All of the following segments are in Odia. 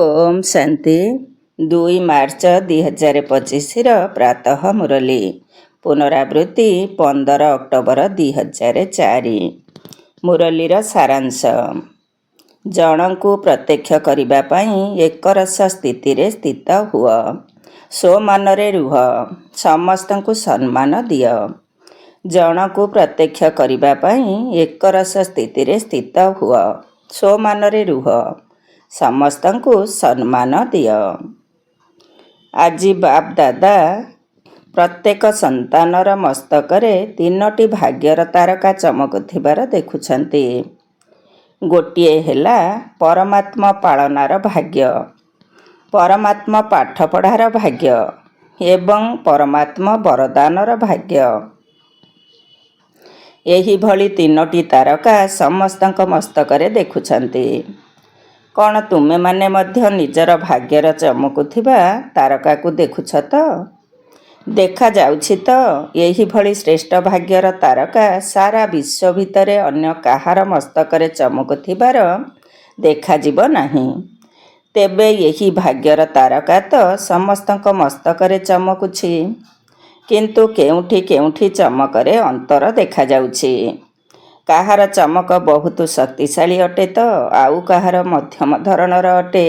ओम शांति 2 मार्च 2025 प्रातः मुरली पुनरावृत्ति 15 अक्टोबर 2004। मुरलीर सारांश जनकु प्रत्यक्ष करिबा पई एक रस स्थिति रे स्थित हुआ, सो मनरे रुह, समस्तंकु सम्मान दिय। जनकु प्रत्यक्ष करिबा पई एक रस स्थिति रे स्थित हुआ, सो मनरे रुह, समस्तंकु सम्मान दिय। आजि बाप दादा प्रत्येक संतानर मस्तकरे 3टी भाग्यर तारका चमकुथिबार देखुछन्ति। गोटिए हेला परमात्मा पालनार भाग्य, परमात्मा पाठ पढ़ार भाग्य एवं परमात्मा वरदानर भाग्य। एही भली 3टी तारका समस्तंक मस्तकरे देखुछन्ति। कौन तुमे माने मध्य निजर भाग्यर चमकुथिबा तारकाकु देखुछ तो? देखा जाउछि तो एही भली श्रेष्ठ भाग्यर तारका सारा विश्व भितरे अन्य काहार मस्तकरे चमकुथिबार देखा जिब नाही। तेबे एही भाग्यर तारका तो समस्तंक मस्तकरे चमकुछि, किंतु केउठी केउठी चमकरे अंतर देखा जाउछि। काहार चमक बहुत शक्तिशाली अटे तो आउ काहार मध्यम धरणर अटे,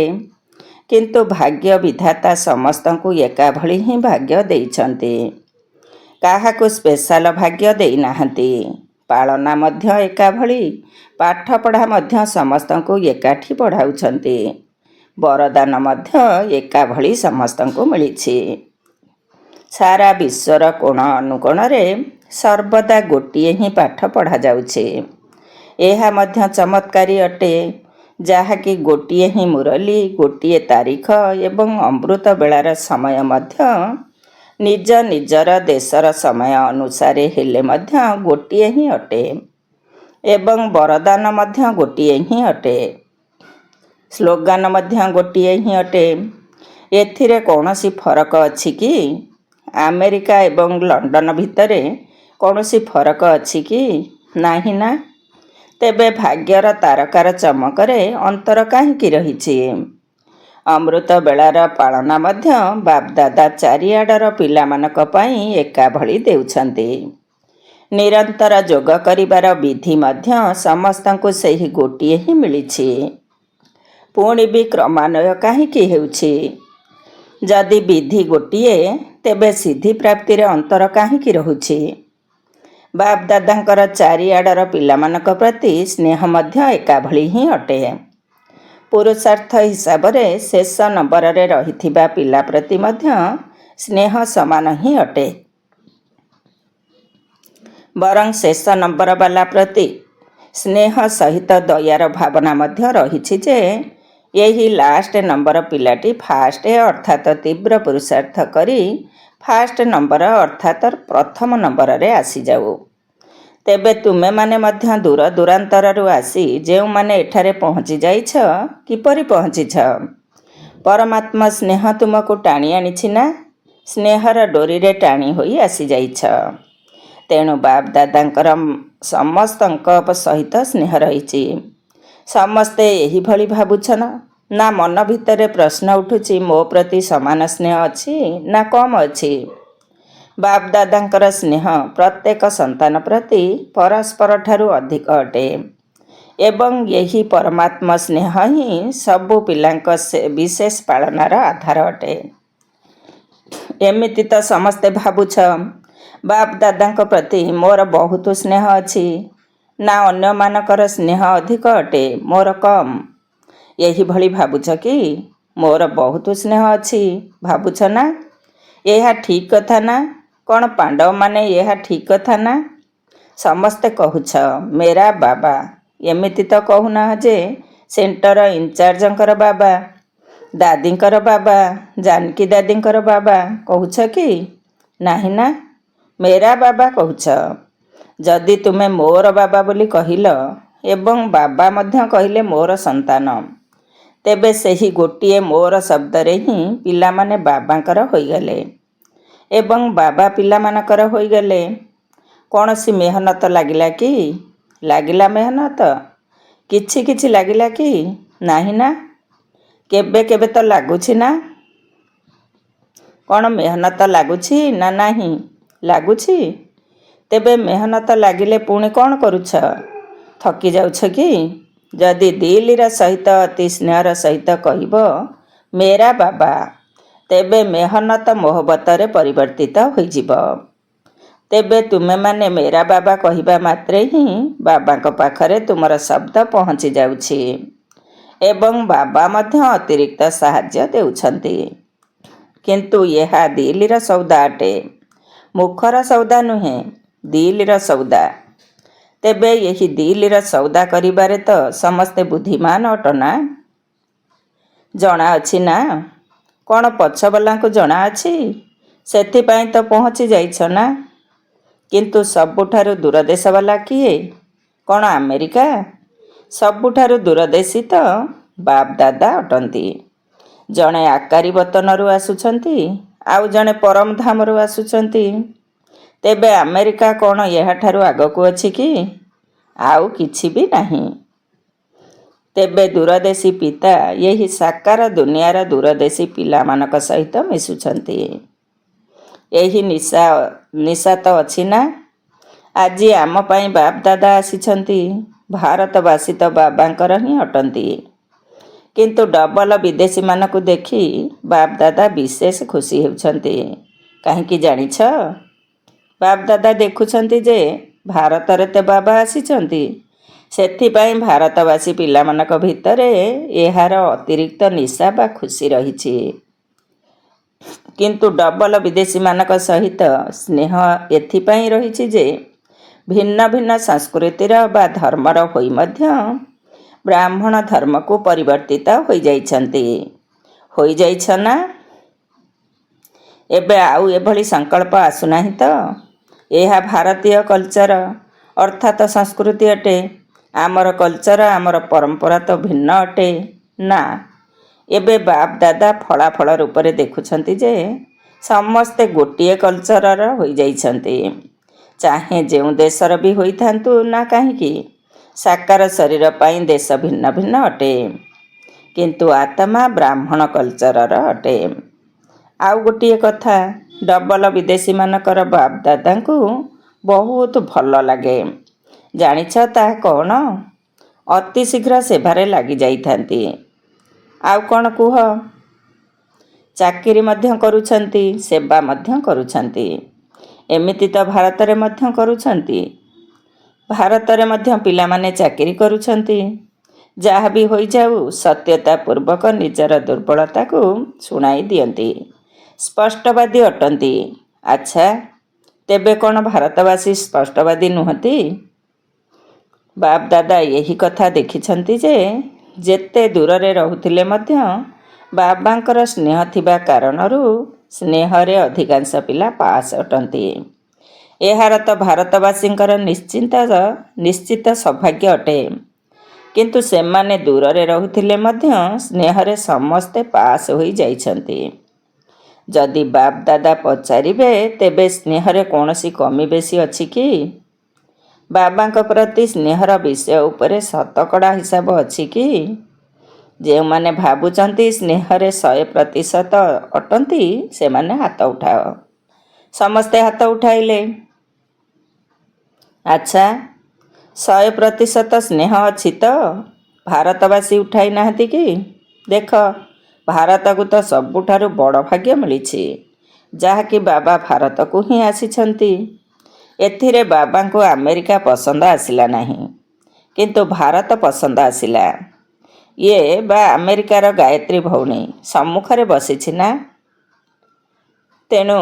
किंतु भाग्य विधाता समस्तंकु एका भली ही भाग्य देइछन्ति। काहाकु स्पेशल भाग्य देइ नाहंती। पालना मध्य एका भली, पाठ पढ़ा मध्य समस्तंकु एकाठी पढ़ाउछन्ति। वरदान मध्य एका भली समस्तंकु मिलिछि। सारा विश्वर कोण अनुकोणरे सर्वदा गोटिए ही पाठ पढ़ा जाउछे। एहा मध्य चमत्कारी अटे, जाहाकि गोटिए ही मुरली, गोटिए तारीख एवं अमृत बेलार समय मध्य निज निजर देशर समय अनुसारे हेले मध्य गोटिए ही अटे एवं वरदान मध्य गोटिए ही अटे। स्लोगान मध्य गोटिए ही अटे। एथिरे कौनसी फरक अछि कि? अमेरिका एवं लंडन भितरे कौनसी फरक अछि कि? नाही ना। तेबे भाग्यर तारकार चमकरे अंतर काहींकि रहिछि? अमृत बेलार पालना मध्य बापदादा चारिआडर पिलामानक पई एका भली देउछन्ति। निरंतर जोग करिबार विधि मध्य समस्तंकु सेही गोटिए ही मिलिछि। पुणी भी क्रमान्वय काहींकि हेउछि? जदि विधि गोटिए, तेबे सिद्धि प्राप्ति रे अंतर काहींकि रहुछि? बाप दादांकर चारिआडर पिलामानक प्रति स्नेह मध्य एका भली ही अटे। पुरुषार्थ हिसाब रे शेष नंबर रे रहिथिबा पिला प्रति मध्य स्नेह समान ही अटे। बरं शेष नंबर वाला प्रति स्नेह सहित दयार भावना मध्य रहिछि जे यही लास्ट नंबर पिलाटी फास्ट अर्थात तीव्र पुरुषार्थ करी फास्ट नंबर अर्थात प्रथम नंबर रे आसी जाऊ। तेबे तुमे माने मध्य दूर दूरांतररू आसी जेउ माने एठारे पहुँची जाइछ, किपरि पहुँचीछ? परमात्मा स्नेह तुमको टाणी आनिछि ना? स्नेहर डोरी रे टाणी होई आसी जाइछ। तेणु बाप दादांकर समस्तंक सहित स्नेह रहिछि। समस्ते एही भली भाबुछन ना? मन भितरे प्रश्न उठुछि, मो प्रति समान स्नेह अछि ना कम अछि? बाप दादांकर स्नेह प्रत्येक संतान प्रति परस्पर ठारू अधिक अटे एवं यही परमात्मा स्नेह ही सबु पिलांक विशेष पालनार आधार अटे। एमिति तो समस्ते भाबुछ बाप दादांक प्रति मोर बहुत स्नेह अछि ना अन्य मानकर स्नेह अधिक अटे, मोर कम? यही भली भाबुछ कि मोर बहुत स्नेह अछि? भाबुछ ना? यह ठीक कथा ना? कौन पांडव माने यह ठीक कथा ना? समस्ते कहुछ मेरा बाबा। एमिति तो कहूना जे सेंटर इंचार्जंकर बाबा, दादींकर बाबा, जानकी दादींकर बाबा कहुछ कि? नाही ना, मेरा बाबा कहुछ। जदि तुमे मोर बाबा बोली कहिल एवं बाबा मध्य कहिले मोर संतान, तेबे सेही गोटिए मोर शब्द रे ही पिला माने बाबांकर होइगले एवं बाबा पिला मानकर होइगले। कौनसी मेहनत लागिला कि? लागिला मेहनत? किछि किछि लागिला कि? नाही ना। କେବେ କେବେ ତ ଲାଗୁଛି ନା? କ'ଣ ମେହନତ ଲାଗୁଛି ନା ନାହିଁ? ଲାଗୁଛି? ତେବେ ମେହନତ ଲାଗିଲେ ପୁଣି କ'ଣ କରୁଛ? ଥକି ଯାଉଛ କି? ଯଦି ଦିଲ୍ଲୀର ସହିତ ଅତି ସ୍ନେହର ସହିତ କହିବ ମେରା ବାବା, ତେବେ ମେହନତ ମୋହବତରେ ପରିବର୍ତ୍ତିତ ହୋଇଯିବ। ତେବେ ତୁମେମାନେ ମେରା ବାବା କହିବା ମାତ୍ରେ ହିଁ ବାବାଙ୍କ ପାଖରେ ତୁମର ଶବ୍ଦ ପହଞ୍ଚି ଯାଉଛି ଏବଂ ବାବା ମଧ୍ୟ ଅତିରିକ୍ତ ସାହାଯ୍ୟ ଦେଉଛନ୍ତି। କିନ୍ତୁ ଏହା ଦିଲ୍ଲୀର ସୌଦା ଅଟେ, ମୁଖର ସୌଦା ନୁହେଁ, ଦିଲ୍ଲୀର ସୌଦା। ତେବେ ଏହି ଦିଲ୍ଲୀର ସୌଦା କରିବାରେ ତ ସମସ୍ତେ ବୁଦ୍ଧିମାନ ଅଟନା? ଜଣାଅଛି ନା? କ'ଣ ପଛବାଲାଙ୍କୁ ଜଣାଅଛି? ସେଥିପାଇଁ ତ ପହଞ୍ଚି ଯାଇଛ ନା? କିନ୍ତୁ ସବୁଠାରୁ ଦୂରଦେଶବାଲା କିଏ? କ'ଣ ଆମେରିକା? ସବୁଠାରୁ ଦୂରଦେଶୀ ତ ବାପ ଦାଦା ଅଟନ୍ତି। ଜଣେ ଆକାରୀ ବତନରୁ ଆସୁଛନ୍ତି, ଆଉ ଜଣେ ପରମଧାମରୁ ଆସୁଛନ୍ତି। ତେବେ ଆମେରିକା କ'ଣ ଏହାଠାରୁ ଆଗକୁ ଅଛି କି? ଆଉ କିଛି ବି ନାହିଁ। ତେବେ ଦୂରଦେଶୀ ପିତା ଏହି ସାକାର ଦୁନିଆର ଦୂରଦେଶୀ ପିଲାମାନଙ୍କ ସହିତ ମିଶୁଛନ୍ତି। ଏହି ନିଶା ତ ଅଛି ନା? ଆଜି ଆମ ପାଇଁ ବାପ ଦାଦା ଆସିଛନ୍ତି। ଭାରତବାସୀ ତ ବାବାଙ୍କର ହିଁ ଅଟନ୍ତି। କିନ୍ତୁ ଡବଲ ବିଦେଶୀମାନଙ୍କୁ ଦେଖି ବାପ ଦାଦା ବିଶେଷ ଖୁସି ହେଉଛନ୍ତି। କାହିଁକି ଜାଣିଛ? ବାପ ଦାଦା ଦେଖୁଛନ୍ତି ଯେ ଭାରତରେ ତ ବାବା ଆସିଛନ୍ତି। ସେଥିପାଇଁ ଭାରତବାସୀ ପିଲାମାନଙ୍କ ଭିତରେ ଏହାର ଅତିରିକ୍ତ ନିଶା ବା ଖୁସି ରହିଛି। କିନ୍ତୁ ଡବଲ ବିଦେଶୀମାନଙ୍କ ସହିତ ସ୍ନେହ ଏଥିପାଇଁ ରହିଛି ଯେ ଭିନ୍ନ ଭିନ୍ନ ସଂସ୍କୃତିର ବା ଧର୍ମର ହୋଇ ମଧ୍ୟ ବ୍ରାହ୍ମଣ ଧର୍ମକୁ ପରିବର୍ତ୍ତିତ ହୋଇଯାଇଛନ୍ତି। ହୋଇଯାଇଛ ନା? ଏବେ ଆଉ ଏଭଳି ସଂକଳ୍ପ ଆସୁନାହିଁ ତ? ଏହା ଭାରତୀୟ କଲଚର ଅର୍ଥାତ୍ ସଂସ୍କୃତି ଅଟେ। ଆମର କଲଚର, ଆମର ପରମ୍ପରା ତ ଭିନ୍ନ ଅଟେ ନା? ଏବେ ବାପ ଦାଦା ଫଳାଫଳ ରୂପରେ ଦେଖୁଛନ୍ତି ଯେ ସମସ୍ତେ ଗୋଟିଏ କଲଚରର ହୋଇଯାଇଛନ୍ତି। ଚାହେ ଯେଉଁ ଦେଶର ବି ହୋଇଥାନ୍ତୁ ନା କାହିଁକି, ସାକାର ଶରୀର ପାଇଁ ଦେଶ ଭିନ୍ନ ଭିନ୍ନ ଅଟେ, କିନ୍ତୁ ଆତ୍ମା ବ୍ରାହ୍ମଣ କଲଚରର ଅଟେ। ଆଉ ଗୋଟିଏ କଥା, ଡବଲ ବିଦେଶୀମାନଙ୍କର ବାପ ଦାଦାଙ୍କୁ ବହୁତ ଭଲ ଲାଗେ। ଜାଣିଛ ତାହା କ'ଣ? ଅତି ଶୀଘ୍ର ସେବାରେ ଲାଗିଯାଇଥାନ୍ତି। ଆଉ କ'ଣ କୁହ? ଚାକିରି ମଧ୍ୟ କରୁଛନ୍ତି, ସେବା ମଧ୍ୟ କରୁଛନ୍ତି। ଏମିତି ତ ଭାରତରେ ମଧ୍ୟ କରୁଛନ୍ତି। ଭାରତରେ ମଧ୍ୟ ପିଲାମାନେ ଚାକିରି କରୁଛନ୍ତି। ଯାହା ବି ହୋଇଯାଉ ସତ୍ୟତା ପୂର୍ବକ ନିଜର ଦୁର୍ବଳତାକୁ ଶୁଣାଇ ଦିଅନ୍ତି। ସ୍ପଷ୍ଟବାଦୀ ଅଟନ୍ତି। ଆଚ୍ଛା, ତେବେ କ'ଣ ଭାରତବାସୀ ସ୍ପଷ୍ଟବାଦୀ ନୁହନ୍ତି? ବାପ ଦାଦା ଏହି କଥା ଦେଖିଛନ୍ତି ଯେ ଯେତେ ଦୂରରେ ରହୁଥିଲେ ମଧ୍ୟ ବାବାଙ୍କର ସ୍ନେହ ଥିବା କାରଣରୁ ସ୍ନେହରେ ଅଧିକାଂଶ ପିଲା ପାସ୍ ଅଟନ୍ତି। ଏହାର ତ ଭାରତବାସୀଙ୍କର ନିଶ୍ଚିତ ସୌଭାଗ୍ୟ ଅଟେ। କିନ୍ତୁ ସେମାନେ ଦୂରରେ ରହୁଥିଲେ ମଧ୍ୟ ସ୍ନେହରେ ସମସ୍ତେ ପାସ୍ ହୋଇଯାଇଛନ୍ତି। ଯଦି ବାପ ଦାଦା ପଚାରିବେ ତେବେ ସ୍ନେହରେ କୌଣସି କମି ବେଶୀ ଅଛି କି? ବାବାଙ୍କ ପ୍ରତି ସ୍ନେହର ବିଷୟ ଉପରେ ଶତକଡ଼ା ହିସାବ ଅଛି କି? ଯେଉଁମାନେ ଭାବୁଛନ୍ତି ସ୍ନେହରେ 100% ଅଟନ୍ତି ସେମାନେ ହାତ ଉଠାଅ। ସମସ୍ତେ ହାତ ଉଠାଇଲେ। ଆଚ୍ଛା, 100% ସ୍ନେହ ଅଛି ତ? ଭାରତବାସୀ ଉଠାଇ ନାହାନ୍ତି କି? ଦେଖ, ଭାରତକୁ ତ ସବୁଠାରୁ ବଡ଼ ଭାଗ୍ୟ ମିଳିଛି, ଯାହାକି ବାବା ଭାରତକୁ ହିଁ ଆସିଛନ୍ତି। ଏଥିରେ ବାବାଙ୍କୁ ଆମେରିକା ପସନ୍ଦ ଆସିଲା ନାହିଁ, କିନ୍ତୁ ଭାରତ ପସନ୍ଦ ଆସିଲା। ଇଏ ବା ଆମେରିକାର ଗାୟତ୍ରୀ ଭଉଣୀ ସମ୍ମୁଖରେ ବସିଛି ନା? ତେଣୁ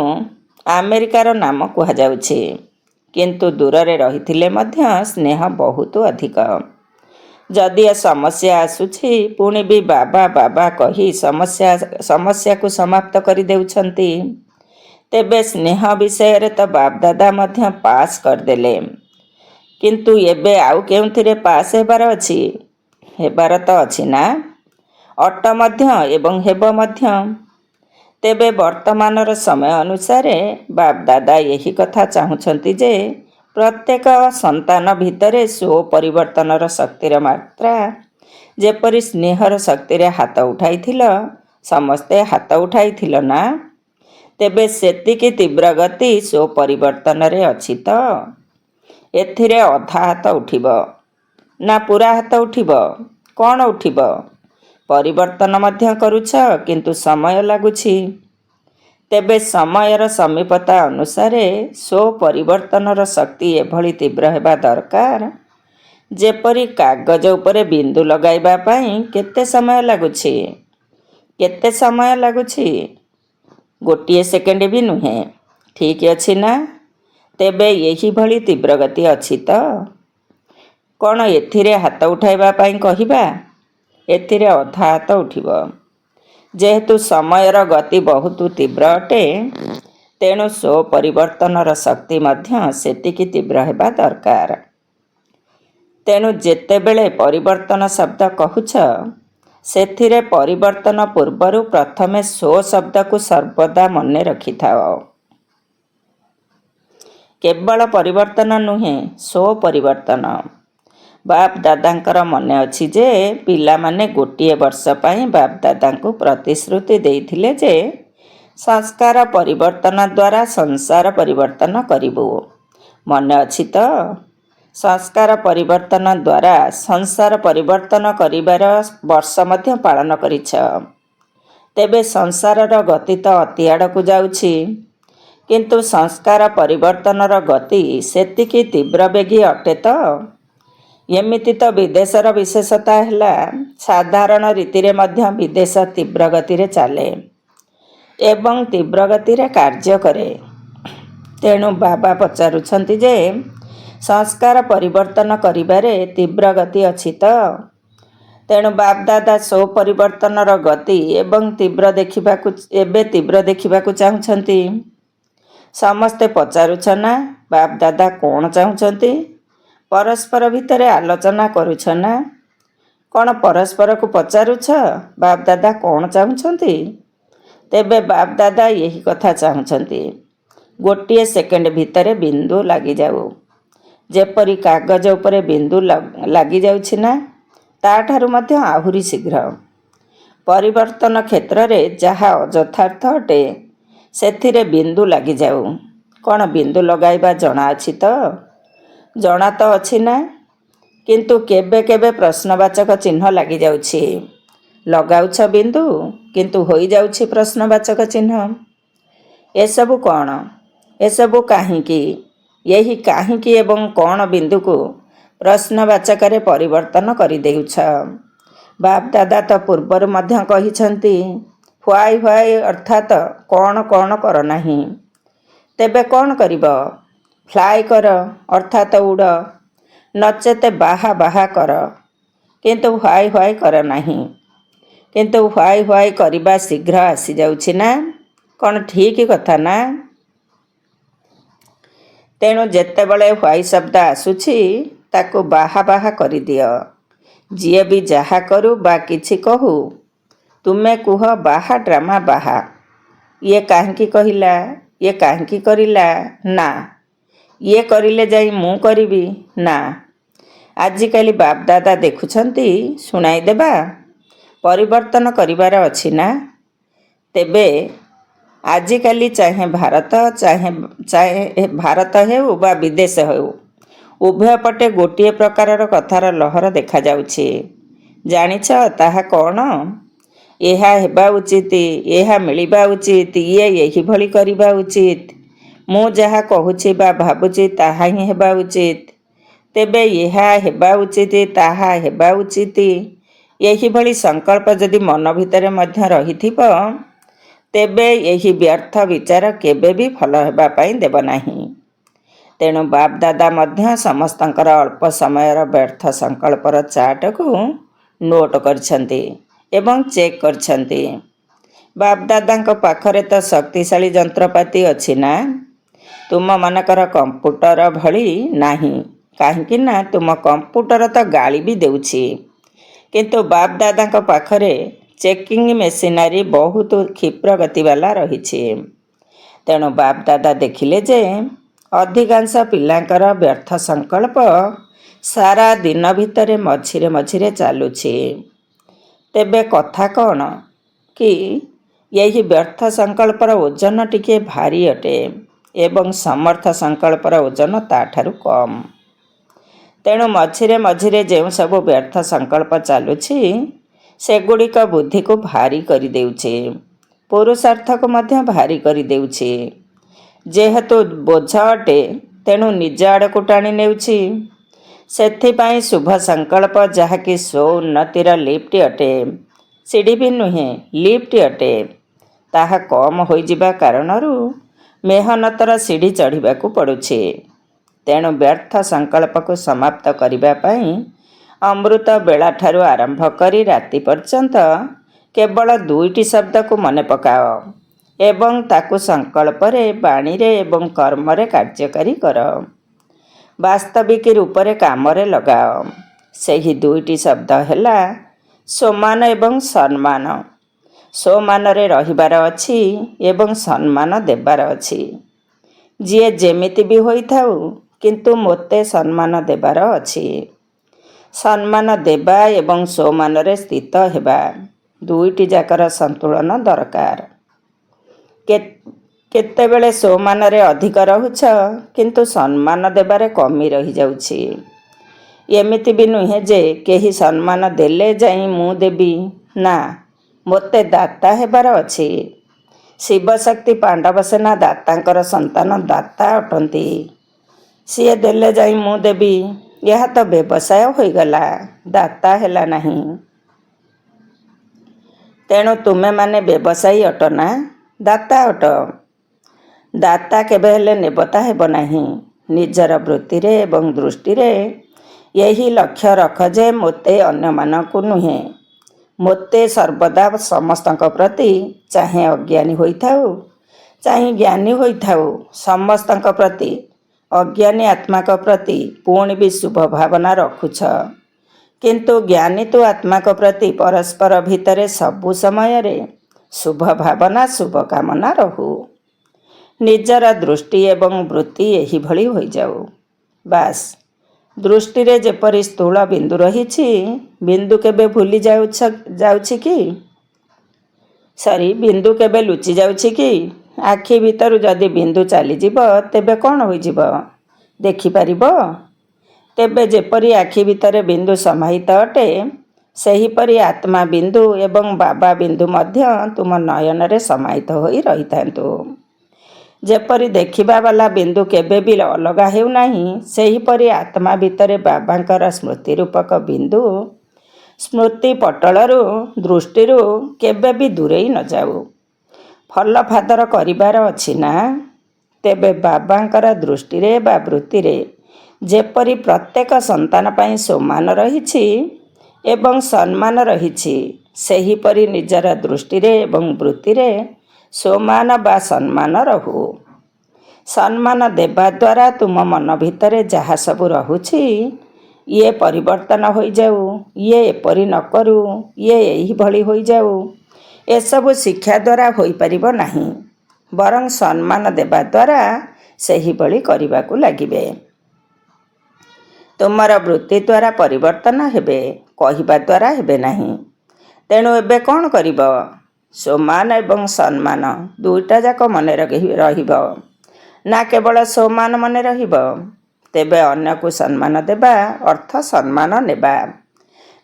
ଆମେରିକାର ନାମ କୁହାଯାଉଛି। କିନ୍ତୁ ଦୂରରେ ରହିଥିଲେ ମଧ୍ୟ ସ୍ନେହ ବହୁତ ଅଧିକ। ଯଦିଓ ସମସ୍ୟା ଆସୁଛି, ପୁଣି ବି ବାବା ବାବା କହି ସମସ୍ୟାକୁ ସମାପ୍ତ କରିଦେଉଛନ୍ତି। ତେବେ ସ୍ନେହ ବିଷୟରେ ତ ବାପ ଦାଦା ମଧ୍ୟ ପାସ୍ କରିଦେଲେ। କିନ୍ତୁ ଏବେ ଆଉ କେଉଁଥିରେ ପାସ୍ ହେବାର ଅଛି? ହେବାର ତ ଅଛି ନା? ଅଟ ମଧ୍ୟ ଏବଂ ହେବ ମଧ୍ୟ। ତେବେ ବର୍ତ୍ତମାନର ସମୟ ଅନୁସାରେ ବାପ ଦାଦା ଏହି କଥା ଚାହୁଁଛନ୍ତି ଯେ ପ୍ରତ୍ୟେକ ସନ୍ତାନ ଭିତରେ ସ୍ୱପରିବର୍ତ୍ତନର ଶକ୍ତିର ମାତ୍ରା ଯେପରି ସ୍ନେହର ଶକ୍ତିରେ ହାତ ଉଠାଇଥିଲ, ସମସ୍ତେ ହାତ ଉଠାଇଥିଲ ନା? ତେବେ ସେତିକି ତୀବ୍ର ଗତି ସ୍ୱପରିବର୍ତ୍ତନରେ ଅଛି ତ? ଏଥିରେ ଅଧା ହାତ ଉଠିବ ନା ପୁରା ହାତ ଉଠିବ? କ'ଣ ଉଠିବ? ପରିବର୍ତ୍ତନ ମଧ୍ୟ କରୁଛ, କିନ୍ତୁ ସମୟ ଲାଗୁଛି। ତେବେ ସମୟର ସମୀପତା ଅନୁସାରେ ସ୍ୱପରିବର୍ତ୍ତନର ଶକ୍ତି ଏଭଳି ତୀବ୍ର ହେବା ଦରକାର, ଯେପରି କାଗଜ ଉପରେ ବିନ୍ଦୁ ଲଗାଇବା ପାଇଁ କେତେ ସମୟ ଲାଗୁଛି? କେତେ ସମୟ ଲାଗୁଛି? ଗୋଟିଏ ସେକେଣ୍ଡ ବି ନୁହେଁ। ଠିକ୍ ଅଛି ନା? ତେବେ ଏହିଭଳି ତୀବ୍ର ଗତି ଅଛି ତ? କ'ଣ ଏଥିରେ ହାତ ଉଠାଇବା ପାଇଁ କହିବା? ଏଥିରେ ଅଧା ହାତ ଉଠିବ। ଯେହେତୁ ସମୟର ଗତି ବହୁତ ତୀବ୍ର ଅଟେ, ତେଣୁ ସ୍ୱପରିବର୍ତ୍ତନର ଶକ୍ତି ମଧ୍ୟ ସେତିକି ତୀବ୍ର ହେବା ଦରକାର। ତେଣୁ ଯେତେବେଳେ ପରିବର୍ତ୍ତନ ଶବ୍ଦ କହୁଛ, ସେଥିରେ ପରିବର୍ତ୍ତନ ପୂର୍ବରୁ ପ୍ରଥମେ ସ୍ୱ ଶବ୍ଦକୁ ସର୍ବଦା ମନେ ରଖିଥାଅ। କେବଳ ପରିବର୍ତ୍ତନ ନୁହେଁ, ସ୍ୱପରିବର୍ତ୍ତନ। ବାପ ଦାଦାଙ୍କର ମନେ ଅଛି ଯେ ପିଲାମାନେ ଗୋଟିଏ ବର୍ଷ ପାଇଁ ବାପ ଦାଦାଙ୍କୁ ପ୍ରତିଶ୍ରୁତି ଦେଇଥିଲେ ଯେ ସଂସ୍କାର ପରିବର୍ତ୍ତନ ଦ୍ୱାରା ସଂସାର ପରିବର୍ତ୍ତନ କରିବୁ। ମନେ ଅଛି ତ? ସଂସ୍କାର ପରିବର୍ତ୍ତନ ଦ୍ୱାରା ସଂସାର ପରିବର୍ତ୍ତନ କରିବାର ବର୍ଷ ମଧ୍ୟ ପାଳନ କରିଛ। ତେବେ ସଂସାରର ଗତି ତ ଅତି ଆଡ଼କୁ ଯାଉଛି, କିନ୍ତୁ ସଂସ୍କାର ପରିବର୍ତ୍ତନର ଗତି ସେତିକି ତୀବ୍ରବେଗୀ ଅଟେ ତ? ଏମିତି ତ ବିଦେଶର ବିଶେଷତା ହେଲା, ସାଧାରଣ ରୀତିରେ ମଧ୍ୟ ବିଦେଶ ତୀବ୍ର ଗତିରେ ଚାଲେ ଏବଂ ତୀବ୍ର ଗତିରେ କାର୍ଯ୍ୟ କରେ। ତେଣୁ ବାବା ପଚାରୁଛନ୍ତି ଯେ ସଂସ୍କାର ପରିବର୍ତ୍ତନ କରିବାରେ ତୀବ୍ର ଗତି ଅଛି ତ? ତେଣୁ ବାପଦାଦା ସ୍ୱପରିବର୍ତ୍ତନର ଗତି ଏବଂ ଏବେ ତୀବ୍ର ଦେଖିବାକୁ ଚାହୁଁଛନ୍ତି। ସମସ୍ତେ ପଚାରୁଛ ନା ବାପଦାଦା କ'ଣ ଚାହୁଁଛନ୍ତି? ପରସ୍ପର ଭିତରେ ଆଲୋଚନା କରୁଛ ନା? କ'ଣ ପରସ୍ପରକୁ ପଚାରୁଛ ବାପଦାଦା କ'ଣ ଚାହୁଁଛନ୍ତି? ତେବେ ବାପଦାଦା ଏହି କଥା ଚାହୁଁଛନ୍ତି, ଗୋଟିଏ ସେକେଣ୍ଡ ଭିତରେ ବିନ୍ଦୁ ଲାଗିଯାଉ। ଯେପରି କାଗଜ ଉପରେ ବିନ୍ଦୁ ଲାଗିଯାଉଛି ନା, ତାଠାରୁ ମଧ୍ୟ ଆହୁରି ଶୀଘ୍ର। ପରିବର୍ତ୍ତନ କ୍ଷେତ୍ରରେ ଯାହା ଅଯଥାର୍ଥ ଅଟେ, ସେଥିରେ ବିନ୍ଦୁ ଲାଗିଯାଉ। କ'ଣ ବିନ୍ଦୁ ଲଗାଇବା ଜଣାଅଛି ତ? ଜଣା ତ ଅଛି ନା? କିନ୍ତୁ କେବେ କେବେ ପ୍ରଶ୍ନବାଚକ ଚିହ୍ନ ଲାଗିଯାଉଛି। ଲଗାଉଛ ବିନ୍ଦୁ, କିନ୍ତୁ ହୋଇଯାଉଛି ପ୍ରଶ୍ନବାଚକ ଚିହ୍ନ। ଏସବୁ କ'ଣ? ଏସବୁ କାହିଁକି? ଏହି କାହିଁକି ଏବଂ କ'ଣ ବିନ୍ଦୁକୁ ପ୍ରଶ୍ନବାଚକରେ ପରିବର୍ତ୍ତନ କରିଦେଉଛ? ବାପଦାଦା ତ ପୂର୍ବରୁ ମଧ୍ୟ କହିଛନ୍ତି, ହ୍ୱାଇ ହ୍ୱାଇ ଅର୍ଥାତ୍ କ'ଣ କ'ଣ କର ନାହିଁ। ତେବେ କ'ଣ କରିବ? ଫ୍ଲାଏ କର ଅର୍ଥାତ୍ ଉଡ଼, ନଚେତ ବାହା ବାହା କର, କିନ୍ତୁ ହ୍ୱାଇ ହ୍ୱାଇ କର ନାହିଁ। କିନ୍ତୁ ହ୍ୱାଇ ହ୍ୱାଇ କରିବା ଶୀଘ୍ର ଆସିଯାଉଛି ନା? କ'ଣ ଠିକ୍ କଥା ନା? ତେଣୁ ଯେତେବେଳେ ହ୍ୱାଇ ଶବ୍ଦ ଆସୁଛି, ତାକୁ ବାହା ବାହା କରିଦିଅ। ଯିଏ ବି ଯାହା କରୁ ବା କିଛି କହୁ, ତୁମେ କୁହ ବାହା ଡ୍ରାମା ବାହା। ଇଏ କାହିଁକି କହିଲା, ଇଏ କାହିଁକି କରିଲା, ନା। ଇଏ କରିଲେ ଯାଇ ମୁଁ କରିବି, ନା। ଆଜିକାଲି ବାପଦାଦା ଦେଖୁଛନ୍ତି, ଶୁଣାଇଦେବା। ପରିବର୍ତ୍ତନ କରିବାର ଅଛି ନା? ତେବେ ଆଜିକାଲି ଚାହେଁ ଭାରତ ହେଉ ବା ବିଦେଶ ହେଉ, ଉଭୟ ପଟେ ଗୋଟିଏ ପ୍ରକାରର କଥାର ଲହର ଦେଖାଯାଉଛି। ଜାଣିଛ ତାହା କ'ଣ? ଏହା ହେବା ଉଚିତ, ଏହା ମିଳିବା ଉଚିତ, ଇଏ ଏହିଭଳି କରିବା ଉଚିତ, ମୁଁ ଯାହା କହୁଛି ବା ଭାବୁଛି ତାହା ହିଁ ହେବା ଉଚିତ। ତେବେ ଏହା ହେବା ଉଚିତ, ତାହା ହେବା ଉଚିତ, ଏହିଭଳି ସଂକଳ୍ପ ଯଦି ମନ ଭିତରେ ମଧ୍ୟ ରହିଥିବ, ତେବେ ଏହି ବ୍ୟର୍ଥ ବିଚାର କେବେ ବି ଭଲ ହେବା ପାଇଁ ଦେବ ନାହିଁ। ତେଣୁ ବାପଦାଦା ମଧ୍ୟ ସମସ୍ତଙ୍କର ଅଳ୍ପ ସମୟର ବ୍ୟର୍ଥ ସଂକଳ୍ପର ଚାର୍ଟକୁ ନୋଟ୍ କରିଛନ୍ତି ଏବଂ ଚେକ୍ କରିଛନ୍ତି। ବାପଦାଦାଙ୍କ ପାଖରେ ତ ଶକ୍ତିଶାଳୀ ଯନ୍ତ୍ରପାତି ଅଛି ନା? ତୁମମାନଙ୍କର କମ୍ପ୍ୟୁଟର ଭଳି ନାହିଁ। କାହିଁକି ନା ତୁମ କମ୍ପ୍ୟୁଟର ତ ଗାଳି ବି ଦେଉଛି। କିନ୍ତୁ ବାପଦାଦାଙ୍କ ପାଖରେ ଚେକିଂ ମେସିନାରୀ ବହୁତ କ୍ଷିପ୍ର ଗତିବାଲା ରହିଛି। ତେଣୁ ବାପଦାଦା ଦେଖିଲେ ଯେ ଅଧିକାଂଶ ପିଲାଙ୍କର ବ୍ୟର୍ଥ ସଂକଳ୍ପ ସାରା ଦିନ ଭିତରେ ମଝିରେ ମଝିରେ ଚାଲୁଛି। ତେବେ କଥା କ'ଣ କି ଏହି ବ୍ୟର୍ଥ ସଂକଳ୍ପର ଓଜନ ଟିକିଏ ଭାରି ଅଟେ ଏବଂ ସମର୍ଥ ସଂକଳ୍ପର ଓଜନ ତାଠାରୁ କମ୍। ତେଣୁ ମଝିରେ ମଝିରେ ଯେଉଁ ସବୁ ବ୍ୟର୍ଥ ସଂକଳ୍ପ ଚାଲୁଛି ସେଗୁଡ଼ିକ ବୁଦ୍ଧିକୁ ଭାରି କରିଦେଉଛି, ପୁରୁଷାର୍ଥକୁ ମଧ୍ୟ ଭାରି କରିଦେଉଛି। ଯେହେତୁ ବୋଝ ଅଟେ ତେଣୁ ନିଜ ଆଡ଼କୁ ଟାଣି ନେଉଛି। ସେଥିପାଇଁ ଶୁଭ ସଂକଳ୍ପ, ଯାହାକି ସ୍ୱ ଉନ୍ନତିର ଲିଫ୍ଟ ଅଟେ, ସିଡ଼ି ବି ନୁହେଁ ଲିଫ୍ଟ ଅଟେ, ତାହା କମ୍ ହୋଇଯିବା କାରଣରୁ ମେହନତର ସିଡ଼ି ଚଢ଼ିବାକୁ ପଡ଼ୁଛି। ତେଣୁ ବ୍ୟର୍ଥ ସଂକଳ୍ପକୁ ସମାପ୍ତ କରିବା ପାଇଁ ଅମୃତ ବେଳାଠାରୁ ଆରମ୍ଭ କରି ରାତି ପର୍ଯ୍ୟନ୍ତ କେବଳ 2ଟି ଶବ୍ଦକୁ ମନେ ପକାଅ ଏବଂ ତାକୁ ସଂକଳ୍ପରେ, ବାଣୀରେ ଏବଂ କର୍ମରେ କାର୍ଯ୍ୟକାରୀ କର। ବାସ୍ତବିକ ରୂପରେ କାମରେ ଲଗାଅ। ସେହି 2ଟି ଶବ୍ଦ ହେଲା ସ୍ୱମାନ ଏବଂ ସମ୍ମାନ। ସ୍ୱମାନରେ ରହିବାର ଅଛି ଏବଂ ସମ୍ମାନ ଦେବାର ଅଛି। ଯିଏ ଯେମିତି ବି ହୋଇଥାଉ, କିନ୍ତୁ ମୋତେ ସମ୍ମାନ ଦେବାର ଅଛି। ସମ୍ମାନ ଦେବା ଏବଂ ସ୍ୱମାନରେ ସ୍ଥିତ ହେବା, 2ଟି ଯାକର ସନ୍ତୁଳନ ଦରକାର। କେତେବେଳେ ସ୍ୱମାନରେ ଅଧିକ ରହୁଛ କିନ୍ତୁ ସମ୍ମାନ ଦେବାରେ କମି ରହିଯାଉଛି। ଏମିତି ବି ନୁହେଁ ଯେ କେହି ସମ୍ମାନ ଦେଲେ ଯାଇ ମୁଁ ଦେବି, ନା, ମୋତେ ଦାତା ହେବାର ଅଛି। ଶିବଶକ୍ତି ପାଣ୍ଡବସେନା ଦାତାଙ୍କର ସନ୍ତାନ, ଦାତା ଅଟନ୍ତି। ସିଏ ଦେଲେ ଯାଇ ମୁଁ ଦେବି, ଏହା ତ ବ୍ୟବସାୟ ହୋଇଗଲା, ଦାତା ହେଲା ନାହିଁ। ତେଣୁ ତୁମେମାନେ ବ୍ୟବସାୟୀ ଅଟ ନା ଦାତା ଅଟ? ଦାତା କେବେ ହେଲେ ନେବତା ହେବ ନାହିଁ। ନିଜର ବୃତ୍ତିରେ ଏବଂ ଦୃଷ୍ଟିରେ ଏହି ଲକ୍ଷ୍ୟ ରଖ ଯେ ମୋତେ ଅନ୍ୟମାନଙ୍କୁ ନୁହେଁ, ମୋତେ ସର୍ବଦା ସମସ୍ତଙ୍କ ପ୍ରତି, ଚାହେଁ ଅଜ୍ଞାନୀ ହୋଇଥାଉ ଚାହେଁ ଜ୍ଞାନୀ ହୋଇଥାଉ, ସମସ୍ତଙ୍କ ପ୍ରତି, ଅଜ୍ଞାନୀ ଆତ୍ମାଙ୍କ ପ୍ରତି ପୁଣି ବି ଶୁଭ ଭାବନା ରଖୁଛ। କିନ୍ତୁ ଜ୍ଞାନୀ ତୁ ଆତ୍ମାଙ୍କ ପ୍ରତି ପରସ୍ପର ଭିତରେ ସବୁ ସମୟରେ ଶୁଭ ଭାବନା, ଶୁଭ କାମନା ରହୁ। ନିଜର ଦୃଷ୍ଟି ଏବଂ ବୃତ୍ତି ଏହିଭଳି ହୋଇଯାଉ। ବାସ୍, ଦୃଷ୍ଟିରେ ଯେପରି ସ୍ଥୂଳ ବିନ୍ଦୁ ରହିଛି, ବିନ୍ଦୁ କେବେ ଭୁଲି ଯାଉଛି କି? ବିନ୍ଦୁ କେବେ ଲୁଚି ଯାଉଛି କି? ଆଖି ଭିତରୁ ଯଦି ବିନ୍ଦୁ ଚାଲିଯିବ ତେବେ କ'ଣ ହୋଇଯିବ? ଦେଖିପାରିବ? ତେବେ ଯେପରି ଆଖି ଭିତରେ ବିନ୍ଦୁ ସମାହିତ ଅଟେ, ସେହିପରି ଆତ୍ମା ବିନ୍ଦୁ ଏବଂ ବାବା ବିନ୍ଦୁ ମଧ୍ୟ ତୁମ ନୟନରେ ସମାହିତ ହୋଇ ରହିଥାନ୍ତୁ। ଯେପରି ଦେଖିବା ବାଲା ବିନ୍ଦୁ କେବେ ବି ଅଲଗା ହେଉନାହିଁ, ସେହିପରି ଆତ୍ମା ଭିତରେ ବାବାଙ୍କର ସ୍ମୃତି ରୂପକ ବିନ୍ଦୁ ସ୍ମୃତି ପଟଳରୁ, ଦୃଷ୍ଟିରୁ କେବେ ବି ଦୂରେଇ ନ ଯାଉ। ଫଲ ଫାଦର କରିବାର ଅଛି ନା? ତେବେ ବାବାଙ୍କର ଦୃଷ୍ଟିରେ ବା ବୃତ୍ତିରେ ଯେପରି ପ୍ରତ୍ୟେକ ସନ୍ତାନ ପାଇଁ ସ୍ୱମାନ ରହିଛି ଏବଂ ସମ୍ମାନ ରହିଛି, ସେହିପରି ନିଜର ଦୃଷ୍ଟିରେ ଏବଂ ବୃତ୍ତିରେ ସ୍ୱମାନ ବା ସମ୍ମାନ ରହୁ। ସମ୍ମାନ ଦେବା ଦ୍ୱାରା ତୁମ ମନ ଭିତରେ ଯାହା ସବୁ ରହୁଛି, ଇଏ ପରିବର୍ତ୍ତନ ହୋଇଯାଉ, ଇଏ ଏପରି ନ କରୁ, ଇଏ ଏହିଭଳି ହୋଇଯାଉ, ଏସବୁ ଶିକ୍ଷା ଦ୍ୱାରା ହୋଇପାରିବ ନାହିଁ। ବରଂ ସମ୍ମାନ ଦେବା ଦ୍ୱାରା ସେହିଭଳି କରିବାକୁ ଲାଗିବେ। ତୁମର ବୃତ୍ତି ଦ୍ୱାରା ପରିବର୍ତ୍ତନ ହେବେ, କହିବା ଦ୍ୱାରା ହେବେ ନାହିଁ। ତେଣୁ ଏବେ କ'ଣ କରିବ? ସ୍ୱମାନ ଏବଂ ସମ୍ମାନ 2ଟା ଯାକ ମନେ ରହିବ, ନା କେବଳ ସ୍ୱମାନ ମନେ ରହିବ? ତେବେ ଅନ୍ୟକୁ ସମ୍ମାନ ଦେବା ଅର୍ଥ ସମ୍ମାନ ନେବା।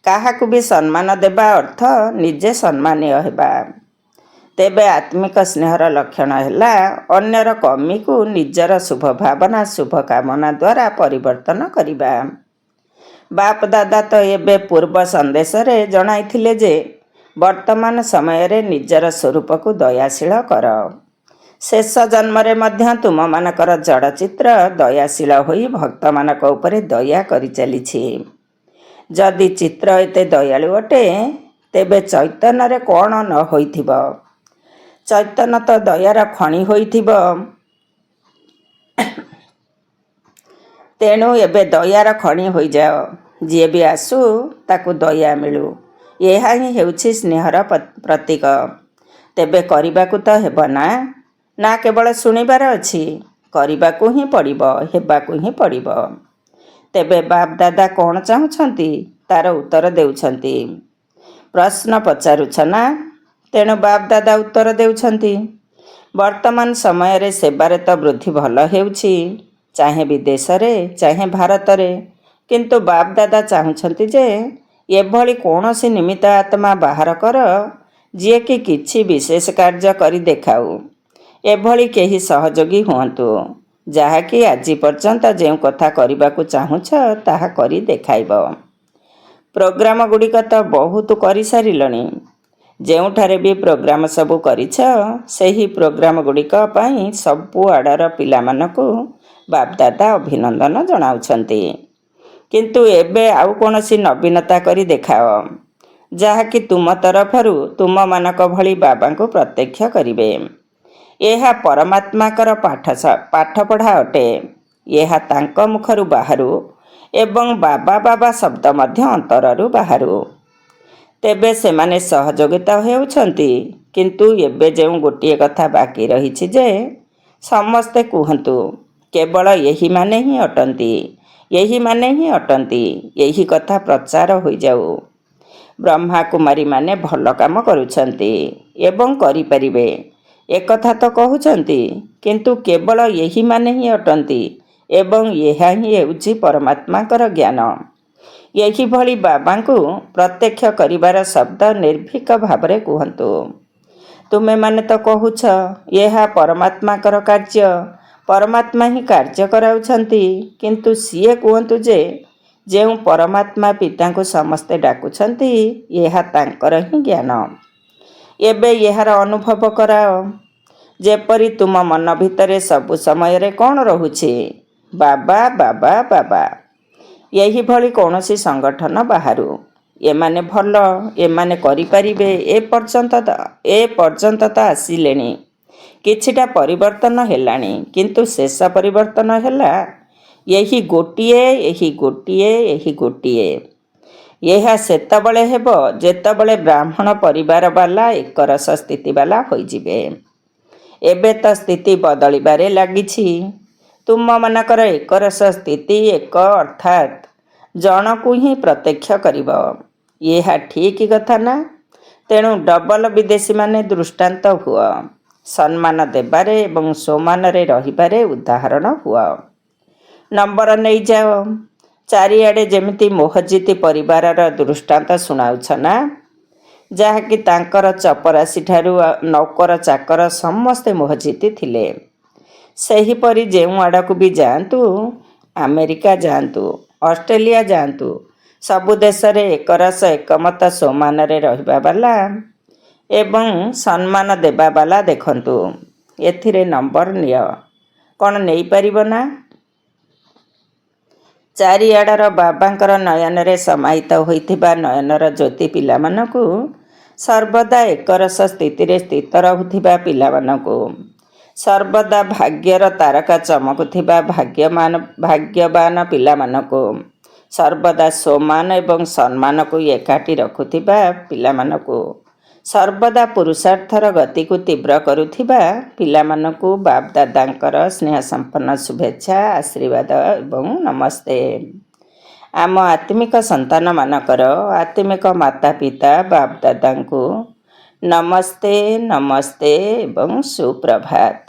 କାହାକୁ ବି ସମ୍ମାନ ଦେବା ଅର୍ଥ ନିଜେ ସମ୍ମାନୀୟ ହେବା। ତେବେ ଆତ୍ମିକ ସ୍ନେହର ଲକ୍ଷଣ ହେଲା ଅନ୍ୟର କମିକୁ ନିଜର ଶୁଭ ଭାବନା, ଶୁଭ କାମନା ଦ୍ୱାରା ପରିବର୍ତ୍ତନ କରିବା। ବାପ ଦାଦା ତ ଏବେ ପୂର୍ବ ସନ୍ଦେଶରେ ଜଣାଇଥିଲେ ଯେ ବର୍ତ୍ତମାନ ସମୟରେ ନିଜର ସ୍ୱରୂପକୁ ଦୟାଶୀଳ କର। ଶେଷ ଜନ୍ମରେ ମଧ୍ୟ ତୁମମାନଙ୍କର ଜଡ଼ଚିତ୍ର ଦୟାଶୀଳ ହୋଇ ଭକ୍ତମାନଙ୍କ ଉପରେ ଦୟା କରିଚାଲିଛି। ଯଦି ଚିତ୍ର ଏତେ ଦୟାଳୁ ଅଟେ, ତେବେ ଚୈତନ୍ୟରେ କ'ଣ ନ ହୋଇଥିବ? ଚୈତନ୍ୟ ତ ଦୟାର ଖଣି ହୋଇଥିବ। ତେଣୁ ଏବେ ଦୟାର ଖଣି ହୋଇଯାଅ। ଯିଏ ବି ଆସୁ ତାକୁ ଦୟା ମିଳୁ, ଏହା ହିଁ ହେଉଛି ସ୍ନେହର ପ୍ରତୀକ। ତେବେ କରିବାକୁ ତ ହେବ ନା? ନା କେବଳ ଶୁଣିବାର ଅଛି? କରିବାକୁ ହିଁ ପଡ଼ିବ, ହେବାକୁ ହିଁ ପଡ଼ିବ। ତେବେ ବାପ ଦାଦା କ'ଣ ଚାହୁଁଛନ୍ତି, ତାର ଉତ୍ତର ଦେଉଛନ୍ତି। ପ୍ରଶ୍ନ ପଚାରୁଛ ନା? ତେଣୁ ବାପଦାଦା ଉତ୍ତର ଦେଉଛନ୍ତି। ବର୍ତ୍ତମାନ ସମୟରେ ସେବାରେ ତ ବୃଦ୍ଧି ଭଲ ହେଉଛି, ଚାହେଁ ବିଦେଶରେ ଚାହେଁ ଭାରତରେ। କିନ୍ତୁ ବାପଦାଦା ଚାହୁଁଛନ୍ତି ଯେ ଏଭଳି କୌଣସି ନିମିତ୍ତ ଆତ୍ମା ବାହାର କର ଯିଏକି କିଛି ବିଶେଷ କାର୍ଯ୍ୟ କରି ଦେଖାଉ। ଏଭଳି କେହି ସହଯୋଗୀ ହୁଅନ୍ତୁ, ଯାହାକି ଆଜି ପର୍ଯ୍ୟନ୍ତ ଯେଉଁ କଥା କରିବାକୁ ଚାହୁଁଛ ତାହା କରି ଦେଖାଇବ। ପ୍ରୋଗ୍ରାମ ଗୁଡ଼ିକ ତ ବହୁତ କରିସାରିଲଣି। ଯେଉଁଠାରେ ବି ପ୍ରୋଗ୍ରାମ ସବୁ କରିଛ, ସେହି ପ୍ରୋଗ୍ରାମ ଗୁଡ଼ିକ ପାଇଁ ସବୁଆଡ଼ର ପିଲାମାନଙ୍କୁ ବାପଦାଦା ଅଭିନନ୍ଦନ ଜଣାଉଛନ୍ତି। କିନ୍ତୁ ଏବେ ଆଉ କୌଣସି ନବୀନତା କରି ଦେଖାଅ, ଯାହାକି ତୁମ ତରଫରୁ ତୁମମାନଙ୍କ ଭଳି ବାବାଙ୍କୁ ପ୍ରତ୍ୟକ୍ଷ କରିବେ। ଏହା ପରମାତ୍ମାଙ୍କର ପାଠପଢ଼ା ଅଟେ। ଏହା ତାଙ୍କ ମୁଖରୁ ବାହାରୁ ଏବଂ ବାବା ବାବା ଶବ୍ଦ ମଧ୍ୟ ଅନ୍ତରରୁ ବାହାରୁ। ତେବେ ସେମାନେ ସହଯୋଗିତା ହେଉଛନ୍ତି। କିନ୍ତୁ ଏବେ ଯେଉଁ ଗୋଟିଏ କଥା ବାକି ରହିଛି ଯେ ସମସ୍ତେ କୁହନ୍ତୁ କେବଳ ଏହିମାନେ ହିଁ ଅଟନ୍ତି, ଏହିମାନେ ହିଁ ଅଟନ୍ତି। ଏହି କଥା ପ୍ରଚାର ହୋଇଯାଉ। ବ୍ରହ୍ମାକୁମାରୀମାନେ ଭଲ କାମ କରୁଛନ୍ତି ଏବଂ କରିପାରିବେ, ଏକଥା ତ କହୁଛନ୍ତି। କିନ୍ତୁ କେବଳ ଏହିମାନେ ହିଁ ଅଟନ୍ତି ଏବଂ ଏହା ହିଁ ହେଉଛି ପରମାତ୍ମାଙ୍କର ଜ୍ଞାନ। ଏହିଭଳି ବାବାଙ୍କୁ ପ୍ରତ୍ୟକ୍ଷ କରିବାର ଶବ୍ଦ ନିର୍ଭୀକ ଭାବରେ କୁହନ୍ତୁ। ତୁମେମାନେ ତ କହୁଛ ଏହା ପରମାତ୍ମାଙ୍କର କାର୍ଯ୍ୟ, ପରମାତ୍ମା ହିଁ କାର୍ଯ୍ୟ କରାଉଛନ୍ତି। କିନ୍ତୁ ସିଏ କୁହନ୍ତୁ ଯେ ଯେଉଁ ପରମାତ୍ମା ପିତାଙ୍କୁ ସମସ୍ତେ ଡାକୁଛନ୍ତି, ଏହା ତାଙ୍କର ହିଁ ଜ୍ଞାନ। ଏବେ ଏହାର ଅନୁଭବ କରାଅ। ଯେପରି ତୁମ ମନ ଭିତରେ ସବୁ ସମୟରେ କ'ଣ ରହୁଛି? ବାବା ବାବା ବାବା। ଏହିଭଳି କୌଣସି ସଂଗଠନ ବାହାରୁ ଏମାନେ ଭଲ, ଏମାନେ କରିପାରିବେ, ଏପର୍ଯ୍ୟନ୍ତ ତ ଆସିଲେଣି। କିଛିଟା ପରିବର୍ତ୍ତନ ହେଲାଣି, କିନ୍ତୁ ଶେଷ ପରିବର୍ତ୍ତନ ହେଲା ଏହି ଗୋଟିଏ, ଏହି ଗୋଟିଏ, ଏହି ଗୋଟିଏ। ଏହା ସେତେବେଳେ ହେବ ଯେତେବେଳେ ବ୍ରାହ୍ମଣ ପରିବାର ବାଲା ଏକରସ ସ୍ଥିତିବାଲା ହୋଇଯିବେ। ଏବେ ତ ସ୍ଥିତି ବଦଳିବାରେ ଲାଗିଛି। ତୁମମାନଙ୍କର ଏକରସ ସ୍ଥିତି ଏକ ଅର୍ଥାତ୍ ଜଣକୁ ହିଁ ପ୍ରତ୍ୟକ୍ଷ କରିବ। ଏହା ଠିକ୍ କଥା ନା? ତେଣୁ ଡବଲ ବିଦେଶୀମାନେ ଦୃଷ୍ଟାନ୍ତ ହୁଅ। ସମ୍ମାନ ଦେବାରେ ଏବଂ ସୋମାନରେ ରହିବାରେ ଉଦାହରଣ ହୁଅ। ନମ୍ବର ନେଇଯାଅ। ଚାରିଆଡ଼େ ଯେମିତି ମୋହଜିତ ପରିବାରର ଦୃଷ୍ଟାନ୍ତ ଶୁଣାଉଛ ନା? ଯାହାକି ତାଙ୍କର ଚପରାସିଠାରୁ ନୌକର ଚାକର ସମସ୍ତେ ମୋହଜିତ ଥିଲେ। ସେହିପରି ଯେଉଁ ଆଡ଼କୁ ବି ଯାଆନ୍ତୁ, ଆମେରିକା ଯାଆନ୍ତୁ, ଅଷ୍ଟ୍ରେଲିଆ ଯାଆନ୍ତୁ, ସବୁ ଦେଶରେ ଏକରସ ଏକମତ ସୋମାନରେ ରହିବା ବାଲା ଏବଂ ସମ୍ମାନ ଦେବା ବାଲା ଦେଖନ୍ତୁ। ଏଥିରେ ନମ୍ବର ନିଅ। କ'ଣ ନେଇପାରିବ ନା? ଚାରିଆଡ଼ର ବାବାଙ୍କର ନୟନରେ ସମାହିତ ହୋଇଥିବା ନୟନର ଜ୍ୟୋତି ପିଲାମାନଙ୍କୁ, ସର୍ବଦା ଏକରସ ସ୍ଥିତିରେ ସ୍ଥିତ ରହୁଥିବା ପିଲାମାନଙ୍କୁ, ସର୍ବଦା ଭାଗ୍ୟର ତାରକା ଚମକୁଥିବା ଭାଗ୍ୟବାନ ପିଲାମାନଙ୍କୁ, ସର୍ବଦା ସୋମାନ ଏବଂ ସମ୍ମାନକୁ ଏକାଠି ରଖୁଥିବା ପିଲାମାନଙ୍କୁ, ସର୍ବଦା ପୁରୁଷାର୍ଥର ଗତିକୁ ତୀବ୍ର କରୁଥିବା ପିଲାମାନଙ୍କୁ ବାପଦାଦାଙ୍କର ସ୍ନେହ ସମ୍ପନ୍ନ ଶୁଭେଚ୍ଛା, ଆଶୀର୍ବାଦ ଏବଂ ନମସ୍ତେ। ଆମ ଆତ୍ମିକ ସନ୍ତାନମାନଙ୍କର ଆତ୍ମିକ ମାତା ପିତା ବାପଦାଦାଙ୍କୁ ନମସ୍ତେ, ନମସ୍ତେ ଏବଂ ସୁପ୍ରଭାତ।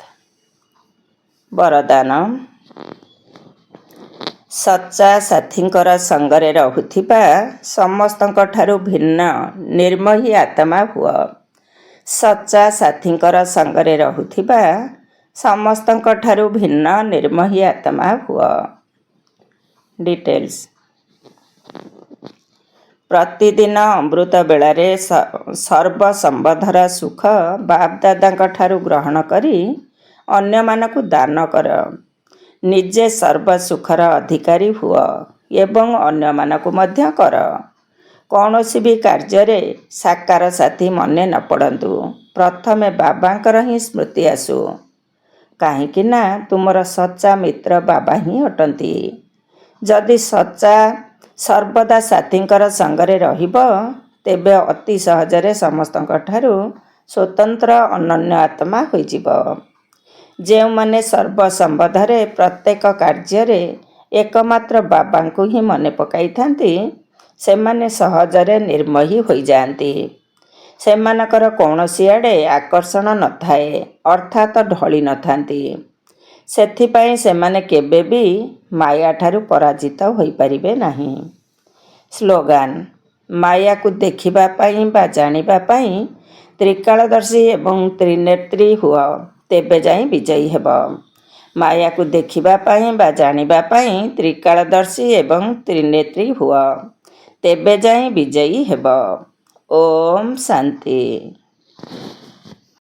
ବରଦାନ। ସଚ୍ଚା ସାଥୀଙ୍କର ସଙ୍ଗରେ ରହୁଥିବା ସମସ୍ତଙ୍କଠାରୁ ଭିନ୍ନ ନିର୍ମୋହୀ ଆତ୍ମା ହୁଅ। ସଚ୍ଚା ସାଥୀଙ୍କର ସଙ୍ଗରେ ରହୁଥିବା ସମସ୍ତଙ୍କଠାରୁ ଭିନ୍ନ ନିର୍ମୋହୀ ଆତ୍ମା ହୁଅ। ଡିଟେଲ୍ସ। ପ୍ରତିଦିନ ଅମୃତ ବେଳାରେ ସର୍ବସମ୍ବଧର ସୁଖ ବାପଦାଦାଙ୍କଠାରୁ ଗ୍ରହଣ କରି ଅନ୍ୟମାନଙ୍କୁ ଦାନ କର। ନିଜେ ସର୍ବସୁଖର ଅଧିକାରୀ ହୁଅ ଏବଂ ଅନ୍ୟମାନଙ୍କୁ ମଧ୍ୟ କର। କୌଣସି ବି କାର୍ଯ୍ୟରେ ସାକାର ସାଥୀ ମନେ ନ ପଡ଼ନ୍ତୁ, ପ୍ରଥମେ ବାବାଙ୍କର ହିଁ ସ୍ମୃତି ଆସୁ। କାହିଁକି ନା ତୁମର ସଚ୍ଚା ମିତ୍ର ବାବା ହିଁ ଅଟନ୍ତି। ଯଦି ସଚ୍ଚା ସର୍ବଦା ସାଥୀଙ୍କର ସଙ୍ଗରେ ରହିବ, ତେବେ ଅତି ସହଜରେ ସମସ୍ତଙ୍କଠାରୁ ସ୍ୱତନ୍ତ୍ର ଅନନ୍ୟ ଆତ୍ମା ହୋଇଯିବ। ଯେଉଁମାନେ ସର୍ବସମ୍ବଧରେ ପ୍ରତ୍ୟେକ କାର୍ଯ୍ୟରେ ଏକମାତ୍ର ବାବାଙ୍କୁ ହିଁ ମନେ ପକାଇଥାନ୍ତି, ସେମାନେ ସହଜରେ ନିର୍ମୋହୀ ହୋଇଯାଆନ୍ତି। ସେମାନଙ୍କର କୌଣସି ଆଡ଼େ ଆକର୍ଷଣ ନଥାଏ, ଅର୍ଥାତ୍ ଢଳି ନଥାନ୍ତି। ସେଥିପାଇଁ ସେମାନେ କେବେ ବି ମାୟାଠାରୁ ପରାଜିତ ହୋଇପାରିବେ ନାହିଁ। ସ୍ଲୋଗାନ: ମାୟାକୁ ଦେଖିବା ପାଇଁ ବା ଜାଣିବା ପାଇଁ ତ୍ରିକାଳଦର୍ଶୀ ଏବଂ ତ୍ରିନେତ୍ରୀ ହୁଅ, ତେବେ ଯାଇ ବିଜୟୀ ହେବ। ମାୟାକୁ ଦେଖିବା ପାଇଁ ବା ଜାଣିବା ପାଇଁ ତ୍ରିକାଳଦର୍ଶୀ ଏବଂ ତ୍ରିନେତ୍ରୀ ହୁଅ, ତେବେ ଯାଇ ବିଜୟୀ ହେବ। ଓମ୍ ଶାନ୍ତି।